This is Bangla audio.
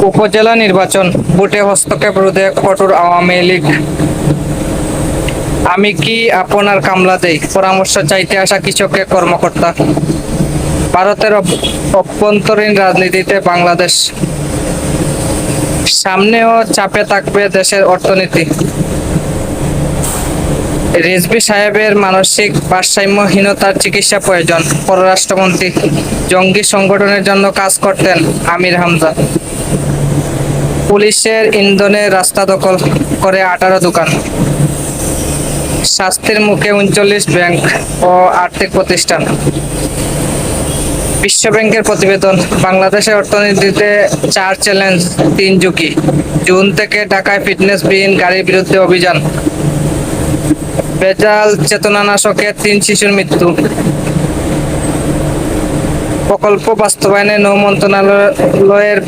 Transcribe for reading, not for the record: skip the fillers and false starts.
উপজেলা নির্বাচন, ভোটে হস্তক্ষেপ রোধে কঠোর আওয়ামী লীগ। আমি কি আপনার কামলা দেই, পরামর্শ চাইতে আসা কৃষকের কর্মকর্তা। ভারতের অভ্যন্তরীণ রাজনীতিতে বাংলাদেশ সামনেও চাপে থাকবে দেশের অর্থনীতি। রিজভী সাহেবের মানসিক ভারসাম্যহীনতার চিকিৎসা প্রয়োজন। পররাষ্ট্রমন্ত্রী, জঙ্গি সংগঠনের জন্য কাজ করতেন আমির হামজা। পুলিশের ইন্ধনে রাস্তা দখল করে 18 দোকান। শাস্তির মুখে 39 ব্যাংক ও আর্থিক প্রতিষ্ঠান। বিশ্বব্যাংকের প্রতিবেদন, বাংলাদেশের অর্থনীতিতে 4 চ্যালেঞ্জ, 3 ঝুঁকি। জুন থেকে ঢাকায় ফিটনেসবিহীন গাড়ির বিরুদ্ধে অভিযান। ভেজাল চেতনানাশকে 3 শিশুর মৃত্যু। প্রকল্প বাস্তবায়নে নৌ মন্ত্রণালয়ের